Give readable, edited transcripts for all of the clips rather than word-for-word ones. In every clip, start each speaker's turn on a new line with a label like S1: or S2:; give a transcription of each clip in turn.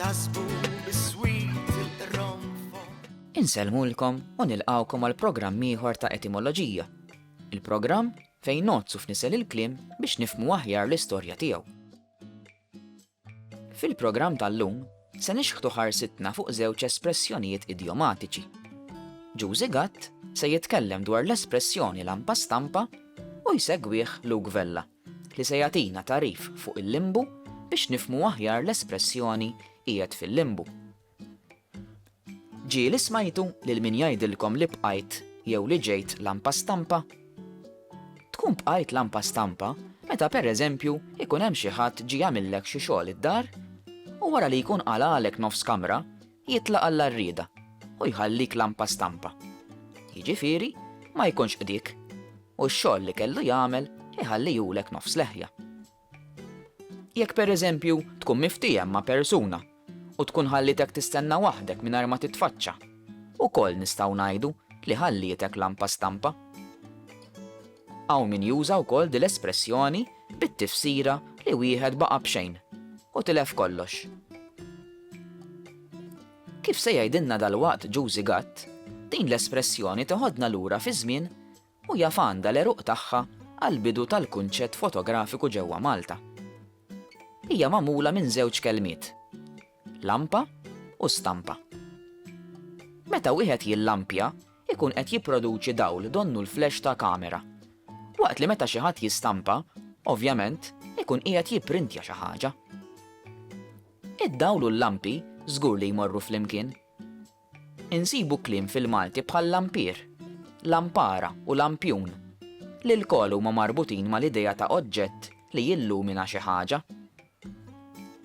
S1: nasbu bis-swit il-ronfo.
S2: Inselmulkom u nilqawkom għal programm ieħor ta' etimoloġija. Il-programm fejn nozzu f'nisel il-kliem biex nifhmu aħjar l-istorja tiegħu. Fil-programm tal-lum se nixħtu ħarsitna fuq żewġ espressjonijiet idiomatiċi. Giusy Gatt se jitkellem dwar l-espressjoni lampa stampa u jsegwih Luke Vella li se jagħtina tarif fuq il-limbu biex nifhmu aħjar l-espressjoni qiegħed fil-limbu. Ġieli smajtu lil min jgħidilkom li bqajt jew li ġejt lampa stampa? Tkun bqajt lampa stampa meta pereżempju ikun hemm xi ħadd ġie jagħmillek xi xogħol id-dar u wara li jkun qalaalek nofs kamra jitlaq għall-arrieda u jħallik lampa stampa. Jiġifieri ma jkunx qdik u x-xogħol li kellu jagħmel iħallihulek nofs leħja. Jekk pereżempju tkun miftijem ma' persuna u tkun ħallitek tistenna waħdek mingħajr ma titfaċċa, ukoll nistgħu ngħidu li ħallietek lampa stampa. Hawn min juża wkoll din l-espressjoni bit-tifsira li wieħed baqa' b'xejn u tilef kollox. Kif se jgħidilna dalwaqt Giusy Gatt, din l-espressjoni toħodna lura fi żmien u jafanda l-eruq tagħha għall-bidu tal-kunċett fotografiku ġewwa Malta. Hija magħmula minn żewġ kelmiet: lampa u stampa. Meta wieħed jillampja, ikun qed jipproduċi dawl donnu l-flash ta' kamera. Waqt li meta xi ħadd jistampa, ovvjament, ikun qiegħed jipprintja xi ħaġa. Id-dawl u l-lampi żgur li jmorru flimkien. Insibu kliem fil-Malti bħal lampier, lampara u lampjun li l-koll huma marbutin mal-idea ta' oġġett li jillumina xi ħaġa.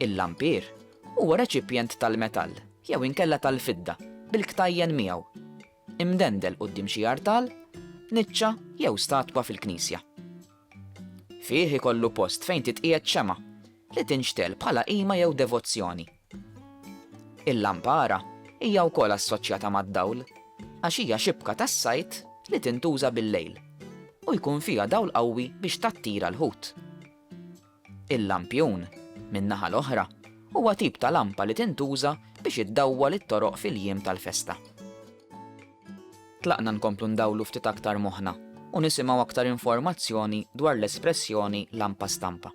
S2: Il-lampier huwa reċipjent tal-metall jew inkella tal-fidda bil-ktajjen miegħu, imdendel quddiem xi artal, niċċa jew statwa fil-knisja. Fih ikollu post fejn titqiegħed xema li tinxtel bħala qima jew devozzjoni. Il-lampara hija wkoll assoċjata mad-dawl għax hija xibka tas-sajt li tintuża bil-lejl u jkun fiha dawl qawwi biex tattira l-ħut. Il-lampjun min-naħa l-oħra huwa tip ta' lampa li tintuża biex iddawwal it-toroq fil-jiem tal-festa. Tlaqna nkomplu ndawlu ftit aktar moħħna u nisimgħu aktar informazzjoni dwar l-espressjoni lampa stampa.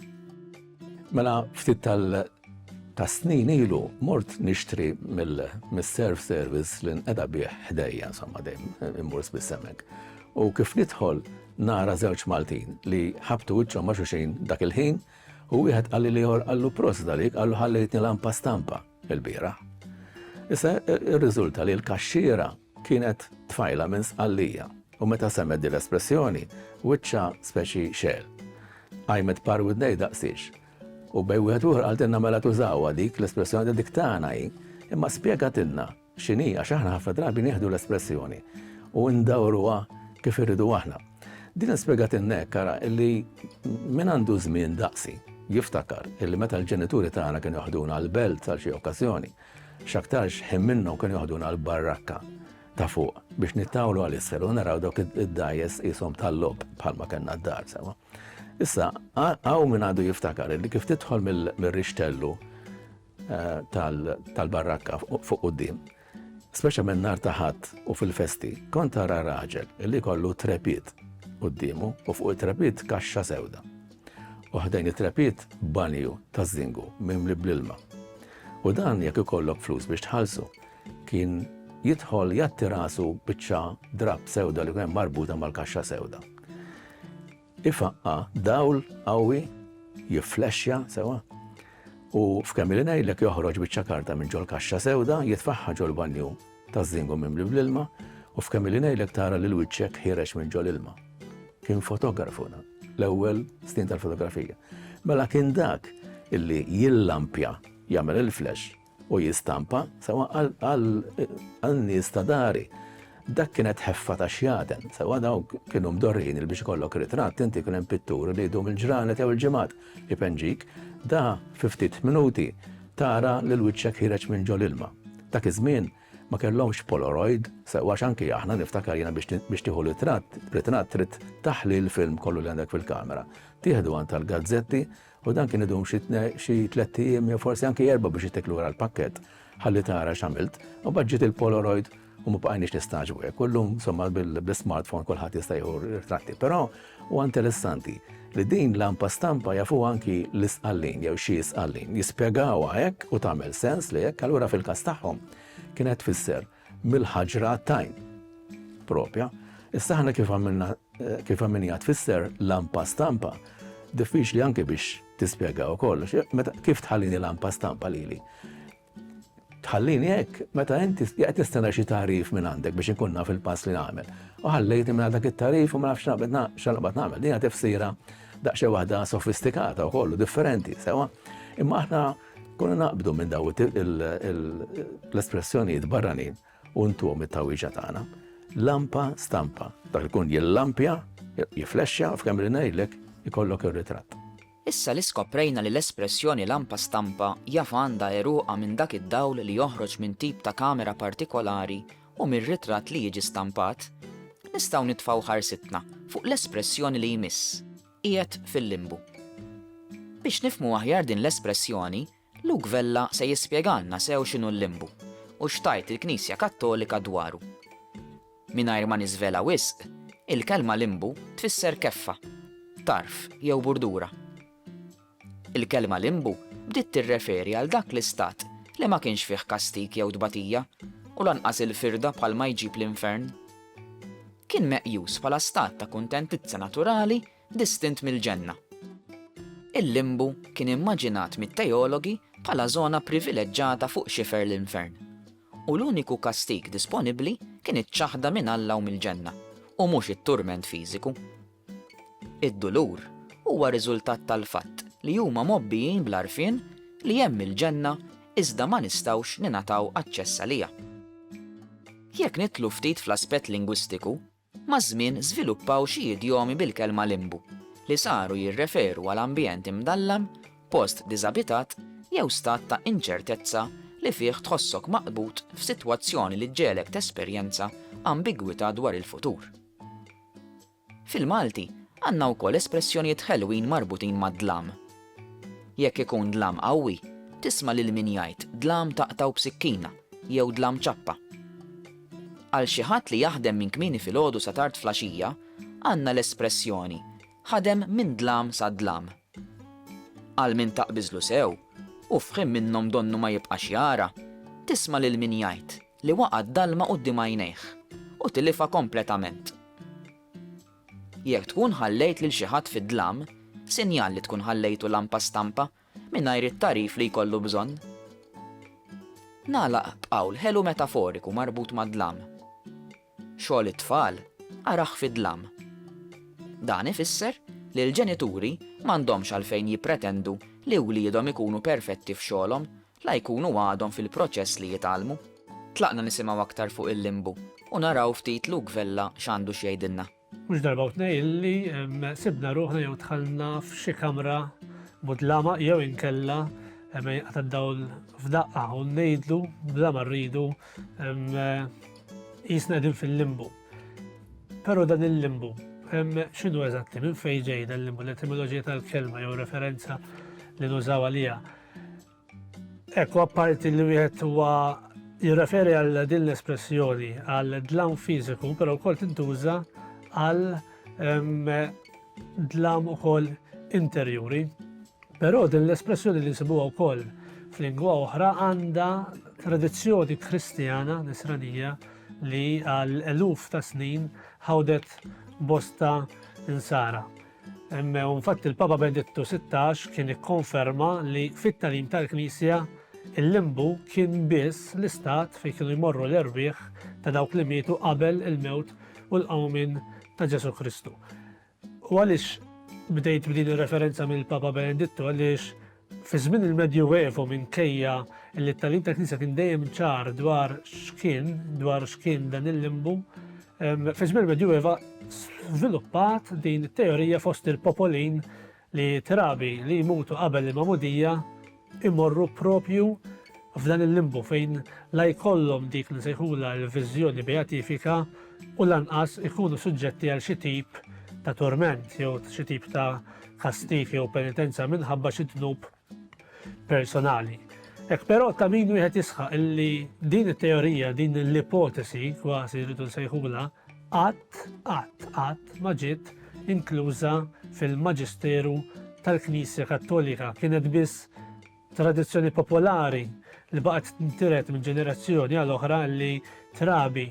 S3: Mela ftit ta' snin ilu mort nixtri mill-self service li nqeda bih ħdejja insomma dejjem immur bis-semmek. U kif nidħol nara żewġ Maltin li ħabtu wiċċhom ma' xulxin dak il-ħin u wieħed qalli liħor qallu prost għalik qallu ħallejtni lampa stampa il-bieraħ. Issa ir-riżulta li l-kaxxiera kienet tfajla minn sqallija u meta semmet din l-espressjoni wiċċa speċi xel. Għajmet par widnej daqsix. U bej wieħed ieħor qaltilna mela tużawha dik l-espressjoni dik tagħna hi, imma spjegatilna x'inhi għax aħna ħafna drabi nieħdu l-espressjoni u ndawruha kif irridu aħna. Din spjegatilna kara illi min għandu żmien daqsi jiftakar illi meta l-ġenituri tagħna kienu jaħduna għall-belt għal xi okkażjoni, x'aktarx ħin minnhom kienu jaħduna għall-barrakka ta' fuq biex nittawlu għal-isfel u naraw dawk id-dajes qishom tal-lob bħalma kellna d-dar sewa. Issa, għaw min għadu jiftakar li kif tidħol mill-rixtellu tal-barrakka fuq quddiem, speċa minn nar taħat u fil-festi, kont tara raġel li kollu trepit quddiemu u fuq it-trepit kaxxa sewda. U ħdejn it-trepit banju ta' żingu mimli bl-ilma. U dan jekk ikollok flus biex tħallsu, kien jidħol jatti rasu biċċa drab sewda li kien marbuta mal-kaxxa sewda. Ifaqqa dawl qawwi jifflexxa sewa u f'kemm li ngħidlek joħroġ biċċa karta minn ġol kaxxa sewda jitfaħħa ġol banju taż-żingu mimli bl-ilma u f'kemm li ngħidlek tara li l-wiċċek ħirex minn ġol ilma. Kien fotografu l-ewwel snin tal-fotografija. Mela kien dak illi jillampja jagħmel il-flash u jistampa sewa għal-nies ta' dari. Dak kienet ħeffa ta' xjaten, sewa dawk kienu mdorrin il biex ikollok ritratt, inti kien hemm pittur li jdum il-ġranet jew il-ġimgħat ipenġik, da 50 minuti tara li l-wiċċek ħireġ minn ġol ilma. Dak iż-żmien ma kellhomx Polaroid, sewa x'anki aħna niftakar jiena biex tieħu ritratt trid taħli l-film kollu li għandek fil-kamera. Tieħdu għand tal-gazzetti U dan kien idum xi 3 ijiem jew forsi anke 4 biex itek lura l-pakkett ħalli tara x'għamilt. U baġġiet il-Polaroid u ma bqajniex nistaġbu hekk. Kullum insomma bil-smartphone kulħadd jista' jieħu ritratti. Però huwa interessanti li din lampa stampa jafu anki l-isqallin jew xi isqallin jispjegawha hekk u tagħmel sens li hekk allura fil-każ tagħhom kienet tfisser mill-ħaġra tajn propja. Issa aħna kif għamilna tfisser lampa stampa diffiċli anke biex tispjegaw kollox. Kif tħallini lampa stampa lili? Tħallini hekk meta inti qed tistenna xi tarif minn għandek biex inkun naf il-pass li nagħmel. U ħallejtni minn dak it-tarif u ma nafx x'naqbad nagħmel. Din tifsira daqsxejn waħda sofistikata u kollu differenti sewa. Imma aħna konna naqbdu minn daw l-espressjonijiet barranin u ntuhom it-tawwieġa tagħna. Lampa stampa. Dak ikun jillampja, jiflexxa f'kemm li ngħidlek ikollok ir-ritratt.
S2: Issa li skoprejna li l-espressjoni lampa stampa jaf għandha eruqa minn dak id-dawl li joħroġ minn tip ta' kamera partikolari u mir-ritratt li jiġi stampat, nistgħu nitfgħu ħarsitna fuq l-espressjoni li jmiss, qiegħed fil-limbu. Biex nifhmu aħjar din l-espressjoni, Luke Vella se jispjegalna sew x'inhu l-limbu u x'tajt il-Knisja Kattolika dwaru. Mingħajr ma niżvela wisq, il-kelma limbu tfisser keffa, tarf jew burdura. Il-kelma limbu bdiet tirreferi għal dak l-istat li ma kienx fih kastik jew dbatija u lanqas il-firda bħalma jġib l-infern. Kien meqjus bħala stat ta' kuntentizza naturali distint mill-ġenna. Il-limbu kien immaġinat mit-teologi bħala żona privileġġjata fuq xifer l-infern. U l-uniku kastik disponibbli kien iċ-ċaħda minn Alla u mill-ġenna u mhux it-turment fiżiku. Id-dulur huwa riżultat tal-fatt li huma mobbijin bl-arfien li hemm il-ġenna iżda ma nistgħux ningħataw aċċess għaliha. Jekk nitlu ftit fl-aspett lingwistiku, maż-żmien żviluppaw xi idjomi bil-kelma limbu li saru jirreferu għal ambjent imdallam, post diżabitat jew stat ta' inċertezza li fih tħossok maqbut f'sitwazzjoni li ġġielek tesperjenza ambigwità dwar il-futur. Fil-Malti għandna wkoll espressjonijiet ħelwin marbutin mad-dlam. Jekk ikun dlam qawwi, tisma' lil min jgħid dlam taqtaw b'sikkina jew dlam ċappa. Għal xi ħadd li jaħdem minn kmieni filgħodu sa tard flaxija, għandna l-espressjoni ħadem minn dlam sa dlam. Għal min taqbiżlu sew u fħim minnhom donnu ma jibqax jara, tisma' lil min jgħid li waqgħad dalma quddiem għajnejh u tilifha kompletament. Jekk tkun ħallejt lil xi ħadd fid-dlam, sinjal li tkun ħallejtu lampa stampa mingħajr it-tarif li jkollu bżonn. Nagħlaq b'qawl ħelu metaforiku marbut mad-dlam. Xogħol it-tfal araħ fid-dlam. Dan ifisser li l-ġenituri m'għandhomx għalfejn jippretendu li wliedhom ikunu perfetti f'xogħolhom la jkunu għadhom fil-proċess li jitgħallmu. Tlaqna nisimgħu aktar fuq il-limbu u naraw ftit Luke Vella x'għandu x'jgħidilna.
S4: Mux darba u tnej li sibna ruħna jew tħallna f'xi kamra mudlama jew inkella għatad dawl f'daqqa u nejdlu bla ma rridu jisna din fil-limbu. Pero dan il-limbu, xinu eżatti, minn fej ġej dan il-limbu, l-etimologija tal-kelma jew referenza li nużaw għalija. Ekku apparti li wieħed huwa jirreferi għal din l-espressjoni għal dlam fiżiku, pero wkoll tintuża għal dlam ukoll interjuri. Però din l-espressjoni li nsibuha wkoll f'lingwa oħra għandha tradizzjoni kristjana nisranija li għal eluf ta' snin ħawdet bosta insara. Infatti il-Papa Benedetto 16 kien ikkonferma li fit-tagħlim tal-Knisja il-limbu kien biss l-istat fejn kienu jmorru l-erbieħ ta' dawk li mietu qabel il-mewt u l-qawmin ta' Ġesu Kristu. U għaliex bdejt b'din ir-referenza mill-Papa Benedetto għaliex fi żmien il-Medjuevu minkejja li t-tagħlim tal-Knisja kien dejjem ċar dwar x'kien dan il-limbu, fi żmien il-Medjueva żviluppat din it-teorija fost il-popolin li trabi li jmutu qabel il-mamudija imorru propju f'dan il-limbu fejn la jkollhom dik li nsejħula l-viżjoni beatifika u lanqas ikunu suġġetti għal xi tip ta' torment jew xi tip ta' kastik jew penitenza minħabba xi dnub personali. Ek però ta' min wieħed jisħaq illi din it-teorija, din l-ipotesi kważi rridu nsejħula qatt ma ġiet inkluża fil-Maġisteru tal-Knisja Kattolika. Kienet biss tradizzjoni popolari li baqgħet tintiret minn ġenerazzjoni għal oħra li trabi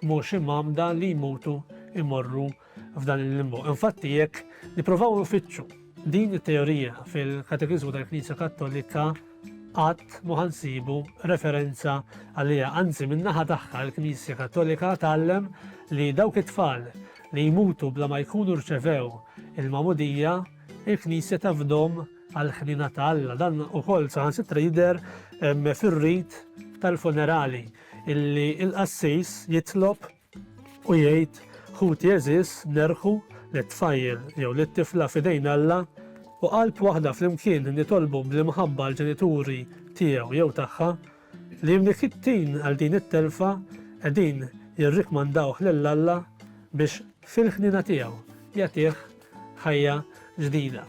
S4: mhux imamda li jmutu imorru f'dan il-limbo. Infatti jekk nippruvaw nfittxu din it-teorija fil-Katekizmu tal-Knisja Kattolika qatt ma ħansibu referenza għalija, anzi min-naħa tagħha l-Knisja Kattolika tgħallem li dawk it-tfal li jmutu bla ma jkunu rċevew il-mamudija, il-Knisja tafdhom għal ħnina ta' Alla. Dan ukoll saħansitra jidher fir-rit tal-funerali illi il-qassis jitlob u jgħid ħut jeżis nerħu l-tfajjel jew l-tifla f'idejn Alla u qalb waħda flimkien nitolbu bl-imħabba l-ġenituri tiegħu jew tagħha li mnikittin għal din it-telfa qegħdin jirrikmandawh lil Alla biex fil-ħnina tiegħu jagħtih ħajja ġdida.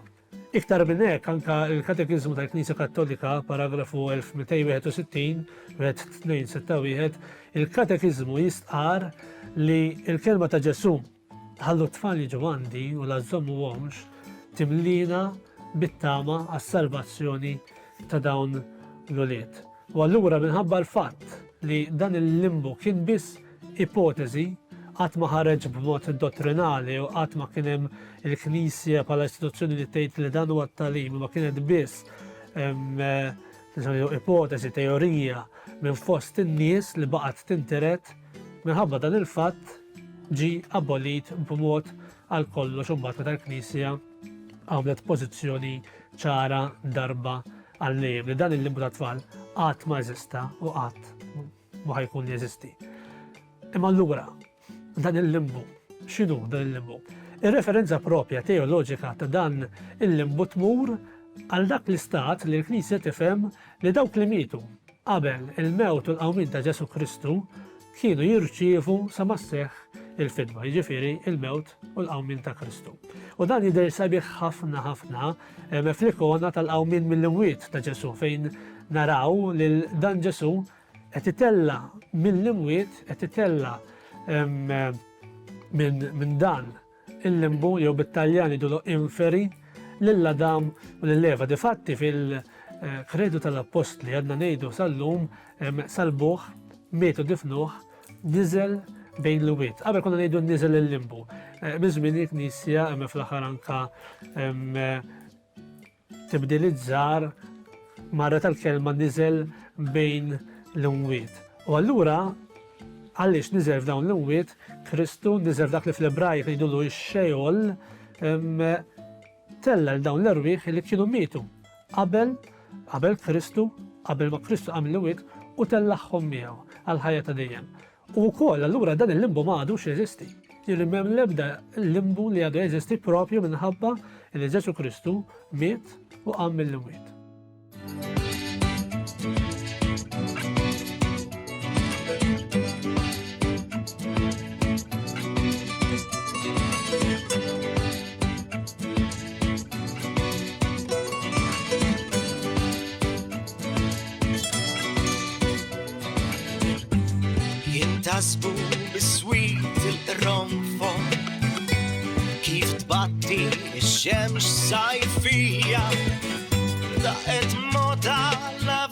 S4: Iktar minn hekk anke l-Katekizmu tal-Knisja Kattolika paragrafu 1261 261 il-Katekizmu jistqar li l-kelma ta' Ġesu ħallu t-tfal jiġu għandi u la żommuhomx timlina bit-tama għas-salvazzjoni ta' dawn l-ulied. U allura minħabba l-fatt li dan il-limbu kien biss ipotezi qatt ma ħareġ b'mod dottrinali u qatt ma kien hemm il-Knisja bħala istituzzjoni li tgħid li dan huwa t-tagħlim ma kienet biss ipotezi, teorija minn fost in-nies li baqgħet tintered minħabba dan il-fatt ġi abolit b'mod għal kollox imbagħad meta l-Knisja għamlet pożizzjoni ċara darba għal-nejjem li dan il-limbu ta' tfal qatt ma jeżista u qatt ma ħajkun jeżisti. Imma allura dan il-limbu, x'inhu dan il-limbu? Ir-referenza propja teoloġika ta' dan il-limbu tmur għal dak l-istat li l-Knisja tifhem li dawk li mietu qabel il-mewt u l-qawmien ta' Ġesu Kristu kienu jirċievu sa ma sseħħ il-fidwa, jiġifieri il-mewt u l-qawmien ta' Kristu. U dan jidher sabiħ ħafna fl-ikona tal-qawmien mill-imwiet ta' Ġesu fejn naraw li dan Ġesu qed itella mill-imwiet qed itella minn dan il-limbu jew bit-Taljan jidulu inferi lill-Adam u lill-Eva. Difatti fil-kredu tal-Apostli għadna ngħidu sal-lum salbuh, mietu difnuh, niżel bejn l-wiet. Qabel konna ngħidu niżel il-limbu. Biżmien il-Knisja fl-aħħar anka tibdilizzar marra tal-kelma niżel bejn l-wiet. U allura għaliex niżel f'dawn l-wiet, Kristu niżel dak li fl-Ebrajk jgħidulu x-xejol tella l-dawn l-erwieħ li kienu mietu qabel Kristu, qabel ma Kristu għamil l-wiet u tellaħħom miegħu għal ħajja ta' dejjem. U wkoll allura dan il-limbu ma għadux jeżisti. Jirrimem l-ebda limbu li għadu jeżisti propju minħabba li Ġesu Kristu miet u għamil l-wiet.
S1: Jintasbu bis-swit il-ronfon kif tbatti ix-xemx sajfija daqet moda la